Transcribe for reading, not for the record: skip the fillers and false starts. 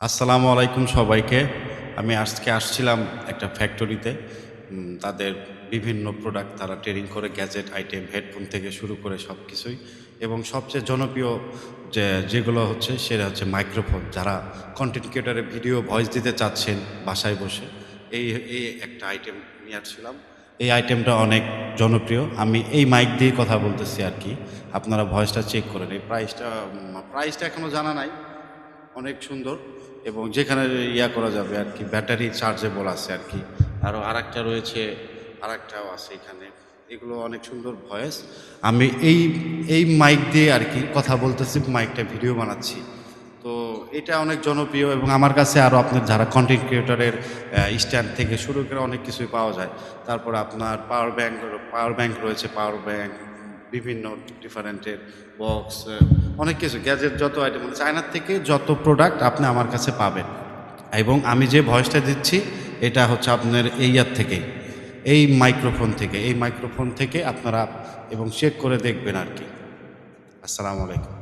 আসসালামু আলাইকুম সবাইকে। আমি আজকে আসছিলাম একটা ফ্যাক্টরিতে। তাদের বিভিন্ন প্রোডাক্ট তারা ট্রেডিং করে, গ্যাজেট আইটেম, হেডফোন থেকে শুরু করে সব কিছুই। এবং সবচেয়ে জনপ্রিয় যেগুলো হচ্ছে সেটা হচ্ছে মাইক্রোফোন। যারা কন্টেন্ট ক্রিয়েটরে ভিডিও ভয়েস দিতে চাচ্ছেন বাসায় বসে, এই এই একটা আইটেম নিয়ে আসছিলাম। এই আইটেমটা অনেক জনপ্রিয়। আমি এই মাইক দিয়ে কথা বলতেছি আর কি। আপনারা ভয়েসটা চেক করেন। এই প্রাইসটা এখনও জানা নাই। অনেক সুন্দর এবং যেখানে করা যাবে আর কি, ব্যাটারি চার্জেবল আছে আর কি। আরও আরেকটা রয়েছে, আরেকটাও আছে এখানে। এগুলো অনেক সুন্দর ভয়েস। আমি এই মাইক দিয়ে আর কি কথা বলতেছি, মাইকটা ভিডিও বানাচ্ছি। তো এটা অনেক জনপ্রিয় এবং আমার কাছে আরও আপনার যারা কন্টেন্ট ক্রিয়েটরের স্ট্যান্ড থেকে শুরু করে অনেক কিছুই পাওয়া যায়। তারপর আপনার পাওয়ার ব্যাংক রয়েছে, পাওয়ার ব্যাংক বিভিন্ন ডিফারেন্টের বক্স, অনেক কিছু গ্যাজেট, যত আইটেম মানে চায়নার থেকে যত প্রোডাক্ট আপনি আমার কাছে পাবেন। এবং আমি যে ভয়েসটা দিচ্ছি এটা হচ্ছে আপনার থেকেই, এই মাইক্রোফোন থেকে আপনারা এবং চেক করে দেখবেন আর কি। আসসালামু আলাইকুম।